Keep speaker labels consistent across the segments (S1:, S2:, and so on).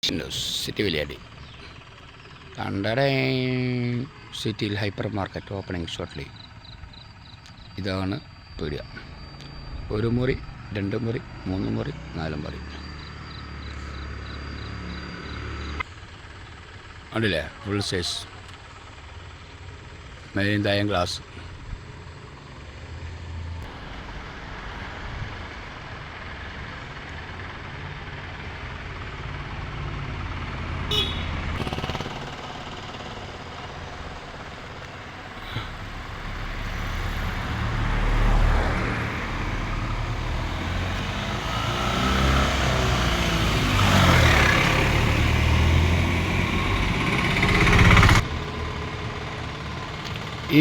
S1: City വലിയാടി കണ്ടടേ സിറ്റിയിൽ hyper market opening shortly. ഇതാണ് പീടിക. 1 മുറി, 2 മുറി, 3 മുറി, 4 മുറി. ഉണ്ടല്ലേ ഫുൾ സൈസ് മെയിൻ തായം ഗ്ലാസ്.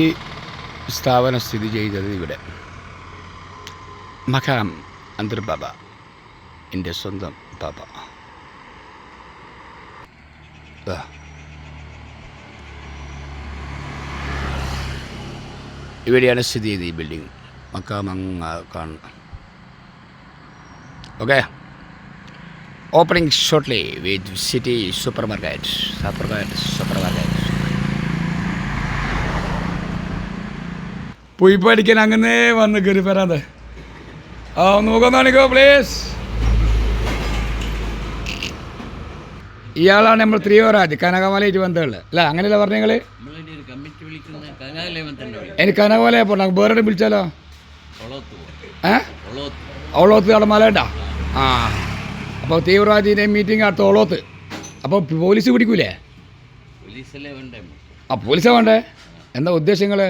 S1: ഈ സ്ഥാപനം സ്ഥിതി ചെയ്തത് ഇവിടെ. മഖാം അന്തർ ബാബ, എൻ്റെ സ്വന്തം ബാബ. ഇവിടെയാണ് സ്ഥിതി ചെയ്തത് ഈ ബിൽഡിംഗ്. മഖാം കാണുന്നു. ഓക്കെ, ഓപ്പണിംഗ് ഷോർട്ട്ലി വിത്ത് സിറ്റി സൂപ്പർ മാർക്കറ്റ്. പോയി പഠിക്കാൻ അങ്ങനെ വന്ന് കയറി വരാതെ. നോക്കാണിക്കോ പ്ലീസ്. ഇയാളാണ് നമ്മൾ ത്രിയോരാജ് കനകമലയിട്ട് ബന്ധമുള്ളത് അല്ല, അങ്ങനെയല്ല പറഞ്ഞ നിങ്ങൾ? എനിക്ക് കനകമലയെ പോട്ടെ, വേറെ വിളിച്ചാലോ? ഒളോത്ത് അവിടെ മല ഉണ്ടാ. ആ, അപ്പോൾ തീവ്രവാദിൻ്റെ മീറ്റിംഗ് അടുത്ത ഒളോത്ത്. അപ്പോൾ പോലീസ് പിടിക്കൂലേ? ആ, പോലീസാ വേണ്ടേ? എന്താ ഉദ്ദേശങ്ങൾ?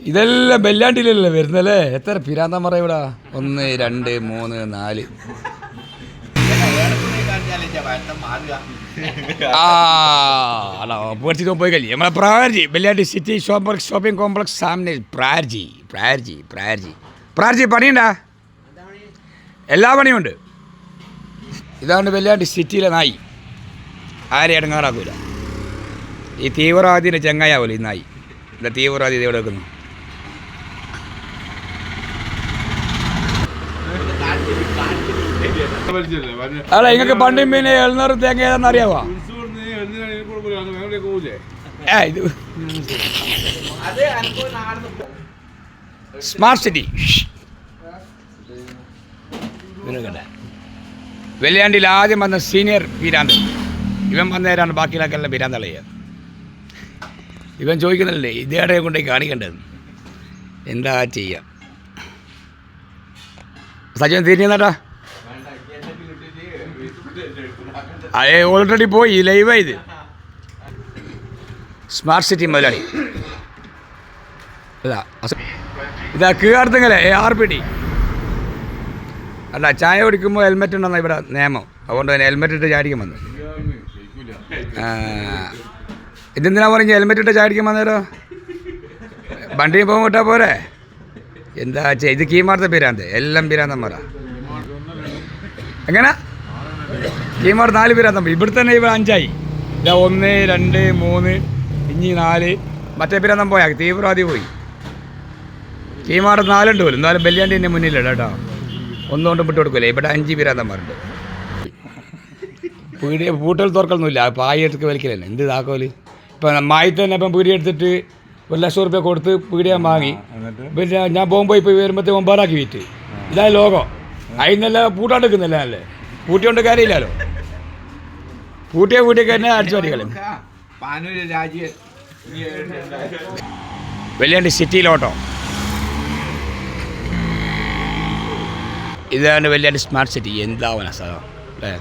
S1: ഇതെല്ലാം ബെല്ലാണ്ടിയിലല്ലേ വരുന്നല്ലേ? എത്ര പിരാന്തന്മാരാ ഇവിടെ? 1 2 3 4. പേടിച്ചിട്ട് പോയി കഴിയും. നമ്മളെ പ്രാർജി ബെല്ലാണ്ടി സിറ്റി ഷോപ്പിംഗ് കോംപ്ലക്സ് സാമനെ പ്രാർജി പണിയുണ്ടാ? എല്ലാ പണിയുണ്ട്. ഇതാണ് ബെല്ലാണ്ടി സിറ്റിയിലെ നായി. ആരെ ഇടങ്ങാറാക്കൂല. ഈ തീവ്രവാദിൻ്റെ ചെങ്ങായാവൂല ഈ നായി. ഇല്ല, തീവ്രവാദി ഇത് എവിടെ വെക്കുന്നു? അല്ല, നിങ്ങൾക്ക് പണ്ടും പിന്നെ 700 തേങ്ങ ഏതാണെന്ന് അറിയാവോ? ഇത് സ്മാർട്ട് സിറ്റി വെള്ളിയാണ്ടിയിൽ ആദ്യം വന്ന സീനിയർ പീരാന്തൻ ഇവൻ വന്നേരാണ്. ബാക്കിയുള്ളക്കെല്ലാം പീരാന്തളയ. ഇവൻ ചോദിക്കുന്നില്ലേ ഇതേടെ കൊണ്ടേക്ക് കാണിക്കേണ്ടത്. എന്താ ചെയ്യാം? സജീവൻ തിരിഞ്ഞേട്ടാ. അതേ ഓൾറെഡി പോയി ലൈവായത്. സ്മാർട്ട് സിറ്റി മുതലാളി അല്ല, ഇതാ കീഴാർത്തങ്ങലെ ARPD അല്ല. ചായ കുടിക്കുമ്പോൾ ഹെൽമെറ്റ് ഉണ്ടെന്നാണ് ഇവിടെ നിയമം. അതുകൊണ്ട് തന്നെ ഹെൽമെറ്റ് ഇട്ട് ചാടിക്കാൻ വന്നു. ഇതെന്തിനാ പറഞ്ഞ ഹെൽമെറ്റ് ഇട്ട് ചാടിക്കാൻ വന്നേരോ? വണ്ടിയിൽ പോകുമ്പോൾ വിട്ടാൽ പോരെ? എന്താ ഇത് കീമാർത്ത പിരാന്ത്. എല്ലാം പിരാന്തന്മാരാ. എങ്ങനെ കീമാർ 4 പിരാന്തന്മാർ. ഇവിടെ തന്നെ ഇവിടെ 5ആയി. ഇതാ 1 2 3 ഇനി 4. മറ്റേ പിരാന്തം പോയാ തീവ്രവാദി പോയി. കീമാർ 4 ഉണ്ട് പോലും. എന്നാലും ബെല്ലിയാണ്ടി എൻ്റെ മുന്നിലില്ല കേട്ടോ. ഒന്നുകൊണ്ടും വിട്ടു കൊടുക്കില്ല. ഇവിടെ 5 പിരാന്തന്മാരുണ്ട്. പീടിയ പൂട്ടൽ തുറക്കലൊന്നുമില്ല. പായെടുത്ത് വലിക്കലല്ലേ എന്ത് താക്കോല്. ഇപ്പം മായി തന്നെ ഇപ്പം പീടിയ എടുത്തിട്ട് 1 ലക്ഷം റുപ്യ കൊടുത്ത് പീടിയ വാങ്ങി. പിന്നെ ഞാൻ പോകുമ്പോൾ ഇപ്പോൾ വരുമ്പോഴത്തേക്ക് 9 വിറ്റ്. ഇതാ ലോകം. അതിനല്ല പൂട്ടാണ്ടെടുക്കുന്നില്ല. അല്ലേ പൂട്ടിയോണ്ട് കാര്യമില്ലല്ലോ. പൂട്ടിയൊക്കെ തന്നെ അടിച്ചു പറ്റിക്കളയും. വെള്ളിയാണ്ടി സിറ്റിയിലോട്ടോ. ഇതാണ് വെള്ളിയാണ്ടി സ്മാർട്ട് സിറ്റി. എന്താവന സ്ഥലം അല്ലേ?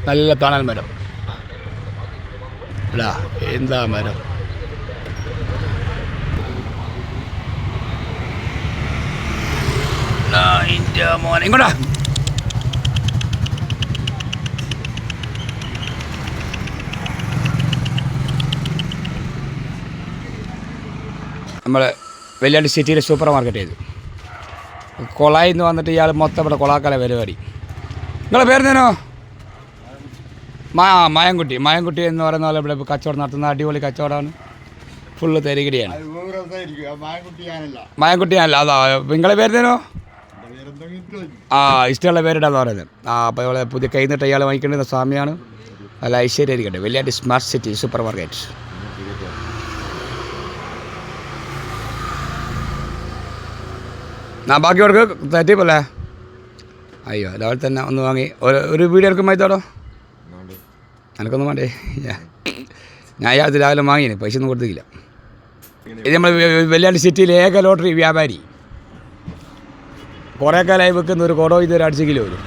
S1: നല്ല തണൽ മരം അല്ല, എന്താ മരം. മോനെ ഇങ്ങോട്ടാ. നമ്മൾ വെള്ളിയാണ്ടി സിറ്റിയിലെ സൂപ്പർ മാർക്കറ്റ് ചെയ്തു. കൊളായിൽ നിന്ന് വന്നിട്ട് ഇയാൾ മൊത്തം ഇവിടെ കൊളാക്കല പരിപാടി. നിങ്ങളെ പേരെന്തേനോ? മായൻകുട്ടി എന്ന് പറയുന്ന പോലെ ഇവിടെ കച്ചവടം നടത്തുന്ന അടിപൊളി കച്ചവടമാണ്. ഫുള്ള് തരികിടിയാണ്. മായൻകുട്ടിയാണല്ല, അതാ നിങ്ങളെ പേരുന്നേനോ? ആ, ഇഷ്ടമുള്ള പേരിടാന്ന് പറയുന്നത്. അപ്പോൾ ഇവിടെ പുതിയ കൈ നിട്ട് ഇയാൾ വാങ്ങിക്കേണ്ടുന്ന സ്വാമിയാണ്. നല്ല ഐശ്വര്യമായിരിക്കട്ടെ. വെള്ളിയാടി സ്മാർട്ട് സിറ്റി സൂപ്പർ മാർക്കറ്റ്. ബാക്കിയവർക്ക് തെറ്റിപ്പല്ലേ? അയ്യോ, രാവിലെ തന്നെ ഒന്ന് വാങ്ങി ഒരു വീഡിയോ എടുക്കുമ്പോൾ ഇതോടോ എനിക്കൊന്നും വേണ്ടേ. ഞാൻ അത് രാവിലെ വാങ്ങിന്, പൈസ ഒന്നും കൊടുത്തില്ല. ഇത് നമ്മൾ വെള്ളിയാടി സിറ്റിയിലെ ഏക ലോട്ടറി വ്യാപാരി. കുറേ കാലമായി വെക്കുന്ന ഒരു കുടോ ഇതൊരു അടിച്ചെങ്കിലും വരും.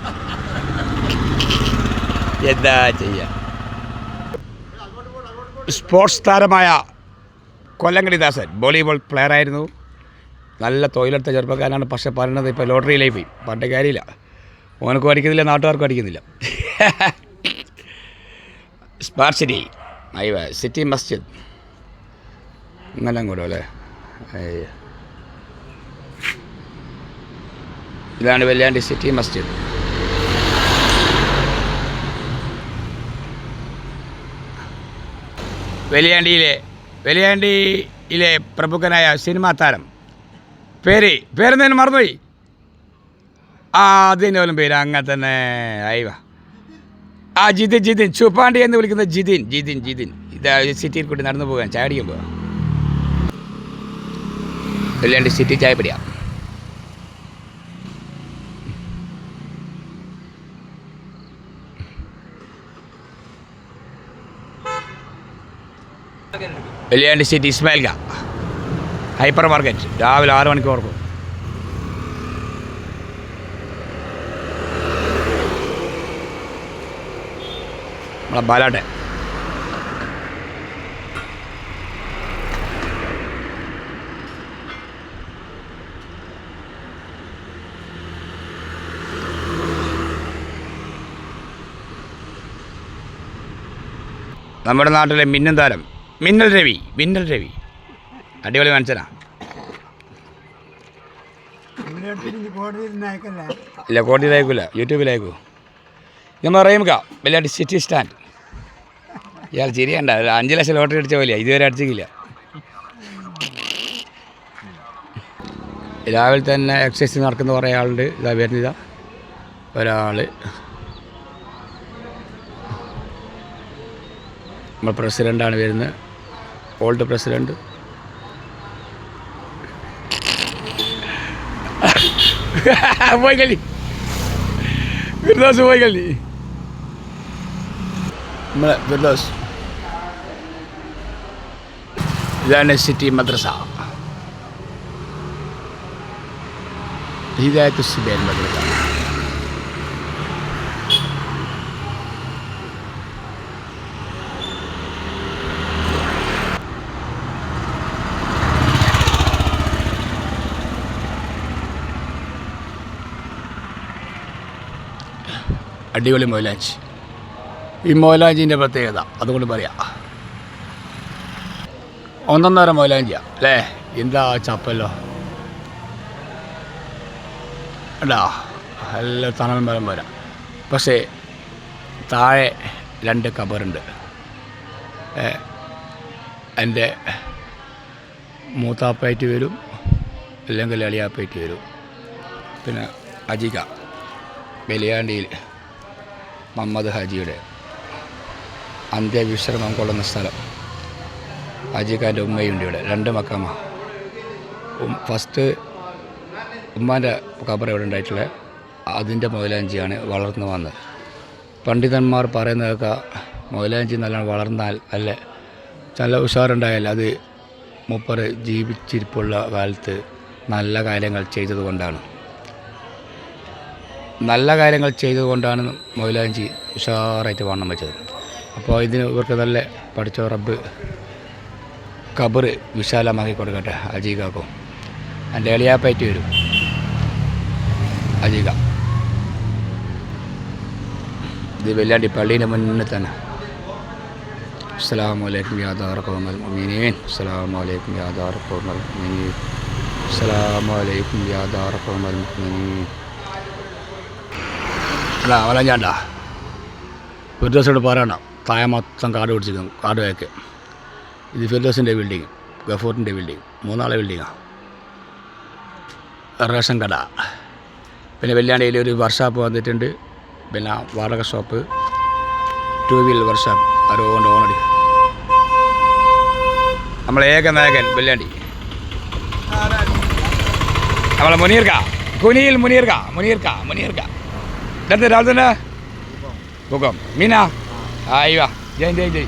S1: എന്താ ചെയ്യുക? സ്പോർട്സ് താരമായ കൊല്ലങ്കടി ദാസൻ വോളിബോൾ പ്ലെയറായിരുന്നു. നല്ല തൊഴിലെടുത്ത ചെറുപ്പക്കാരനാണ്. പക്ഷെ പറയുന്നത് ഇപ്പോൾ ലോട്ടറിയിലേക്ക് പോയി. പണ്ട് കാര്യമില്ല, ഓനക്കും അടിക്കുന്നില്ല, നാട്ടുകാർക്കും അടിക്കുന്നില്ല. സ്മാർട്ട് സിറ്റി സിറ്റി മസ്ജിദ് ഇങ്ങനെ കൂടെ അല്ലേ? ഇതാണ് വെള്ളിയാണ്ടി സിറ്റി മസ്ജിദ്. വെള്ളിയാണ്ടിയിലെ പ്രമുഖനായ സിനിമാ താരം പേരെന്തേലും മറന്നുപോയി. അതിൻ്റെ പോലും പേര് അങ്ങനെ തന്നെ. അയവ ജിതിൻ ചുപ്പാണ്ടി എന്ന് വിളിക്കുന്ന ജിതിൻ ഇതാ സിറ്റിയിൽ കൂടി നടന്നു പോകാൻ ചാടിക്കാൻ പോകാം. വെള്ളിയാണ്ടി സിറ്റി ചായപ്പടിയാ. Velliyandi city Ismail hyper market രാവിലെ 6 മണിക്ക് തുറക്കും. നമ്മളെ ബാലാട്ടെ നമ്മുടെ നാട്ടിലെ മിന്നൽ താരം മിന്നൽ രവി അടിപൊളി മനുഷ്യനാ. ഇല്ല, കോടതിയിലായിരിക്കില്ല, യൂട്യൂബിലായിരിക്കും. നമ്മൾ പറയുക വെള്ളിയാടി സിറ്റി സ്റ്റാൻഡ്. ഇയാൾ ചിരിയണ്ട, 5 ലക്ഷം ലോട്ടറി അടിച്ച പോലെ ഇതുവരെ അടിച്ചില്ല. രാവിലെ തന്നെ എക്സസൈസ് നടക്കുന്ന കുറേ ആളുണ്ട്. ഇതാ വരുന്നതാ ഒരാൾ, നമ്മൾ പ്രസിഡൻ്റാണ് വരുന്നത്, ഓൾഡ് പ്രസിഡൻറ്റ്. പോയി കളി ഫിർദോസ്, പോയി കളി നമ്മളെ ഫിർദോസ്. ഇതാണ് സിറ്റി മദ്രസ, ഹിദായത്ത് സുബൈൻ മദ്രസ. അടിപൊളി മൊയ്ലാഞ്ചി. ഈ മൊയ്ലാഞ്ചിൻ്റെ പ്രത്യേകത അതുകൊണ്ട് പറയാം, ഒന്നൊന്നര മൊയ്ലാഞ്ചിയാണ് അല്ലേ? എന്താ ചപ്പല്ലോ അല്ല, നല്ല തണൽ മരം വരാം. പക്ഷേ താഴെ 2 കബറുണ്ട്. എൻ്റെ മൂത്താപ്പായിട്ട് വരും, അല്ലെങ്കിൽ എളിയാപ്പായിട്ട് വരും. പിന്നെ അജിക വെള്ളിയാണ്ടിയിൽ മുഹമ്മദ് ഹാജിയുടെ അന്ത്യവിശ്രമം കൊള്ളുന്ന സ്ഥലം. ഹാജിക്കാൻ്റെ ഉമ്മയുണ്ട് ഇവിടെ, 2 മക്കാമ. ഫസ്റ്റ് ഉമ്മാൻ്റെ ഖബർ ഇവിടെ ഉണ്ടായിട്ടുള്ളത്, അതിൻ്റെ മൊയ്ലാഞ്ചിയാണ് വളർന്നു വന്നത്. പണ്ഡിതന്മാർ പറയുന്നതൊക്കെ മൊയ്ലാഞ്ചി നല്ലോണം വളർന്നാൽ നല്ല ഉഷാറുണ്ടായാൽ അത് മൂപ്പര് ജീവിച്ചിരിപ്പുള്ള കാലത്ത് നല്ല കാര്യങ്ങൾ ചെയ്തതുകൊണ്ടാണ്. നല്ല കാര്യങ്ങൾ ചെയ്തുകൊണ്ടാണ് മൊയ്ലാഞ്ചി ഉഷാറായിട്ട് വണ്ണം വെച്ചത്. അപ്പോൾ ഇതിന് ഇവർക്ക് നല്ല പഠിച്ച റബ്ബ് ഖബർ വിശാലമാക്കി കൊടുക്കട്ടെ. അജീകാക്കും എൻ്റെ എളിയാപ്പായിട്ട് വരും അജീക. ഇത് വെള്ളിയാണ്ടി പള്ളീൻ്റെ മുന്നിൽ തന്നെ. അസ്സലാമു അലൈക്കും യാ ദാറ ഖൗമൽ മുഅ്മിനീൻ, അസ്സലാമു അലൈക്കും യാ ദാറ ഖൗമൽ മുഅ്മിനീൻ, അസ്സലാമു അലൈക്കും യാ ദാറ ഖൗമൽ മുഅ്മിനീൻ. അല്ല അവലഞ്ചാണ്ട ഫിർദോസിനോട് പറയണം, താഴെ മൊത്തം കാട് പിടിച്ചിരിക്കും, കാട് വേക്ക്. ഇത് ഫിർദോസിൻ്റെ ബിൽഡിങ്. ഗഫൂറിൻ്റെ ബിൽഡിങ്, 3 ആളെ ബിൽഡിങ്ങാണ്. റേഷൻ കട, പിന്നെ വെള്ളിയാണിയിൽ ഒരു വർക്ക്ഷോപ്പ് വന്നിട്ടുണ്ട്, പിന്നെ വാടക ഷോപ്പ്, 2 വീലർ വർക്ക്ഷോപ്പ്, അതുകൊണ്ട് ഓണടി നമ്മളെ ഏകനായകൻ വെള്ളിയാണ്ടി, നമ്മളെ മുനീർക്ക, കുനിയിൽ മുനീർക്ക ഇടത്ത് രാവിലെ തന്നെ മുഖം മീന ആയിവാ ജയ്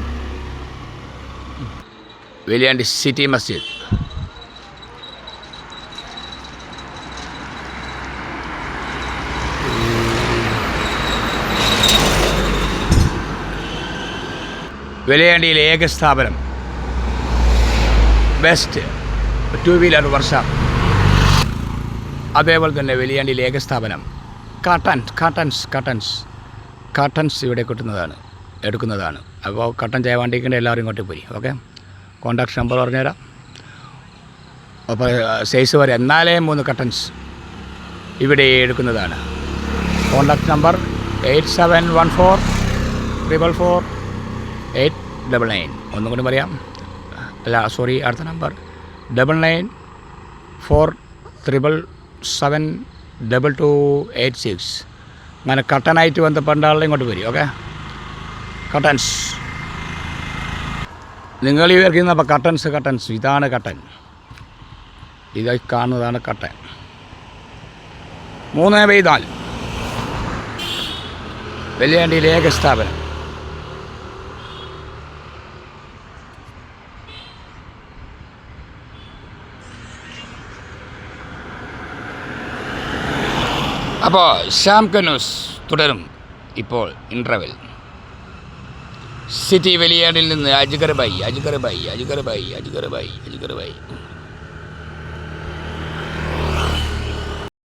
S1: വെള്ളിയാണ്ടി സിറ്റി മസ്ജിദ്. വെള്ളിയാണ്ടിയിലെ ഏക സ്ഥാപനം, ബെസ്റ്റ് 2 വീലർ വർക്ക്ഷോപ്പ്. അതേപോലെ തന്നെ വെള്ളിയാണ്ടിയിലെ ഏക സ്ഥാപനം കട്ടൻസ് ഇവിടെ എടുക്കുന്നതാണ്. അപ്പോൾ കട്ടൻ ചെയ്യാൻ വേണ്ടിയിട്ട് എല്ലാവരും ഇങ്ങോട്ട് പോയി. ഓക്കെ, കോൺടാക്ട് നമ്പർ പറഞ്ഞുതരാം. അപ്പോൾ സൈസ് വരെ 4-3 കട്ടൻസ് ഇവിടെ എടുക്കുന്നതാണ്. Contact number 8714444899. ഒന്നും കൂടി പറയാം, അടുത്ത നമ്പർ 9947772286. അങ്ങനെ കട്ടനായിട്ട് ബന്ധപ്പെട്ട ആളെ ഇങ്ങോട്ട് വരും. ഓക്കെ, കട്ടൻസ് നിങ്ങൾ ഈ വരയ്ക്കുന്ന. അപ്പോൾ കട്ടൻസ് ഇതാണ് കട്ടൻ, ഇതായി കാണുന്നതാണ് കട്ടൻ. 3/4 വെള്ളിയാണ്ടിയിലെ ഏക സ്ഥാപനം. അപ്പോൾ ഷാംക ന്യൂസ് തുടരും. ഇപ്പോൾ ഇൻ്റർവെൽ. സിറ്റി വെളിയാടിൽ നിന്ന് അജ്ഗർ ഭായി.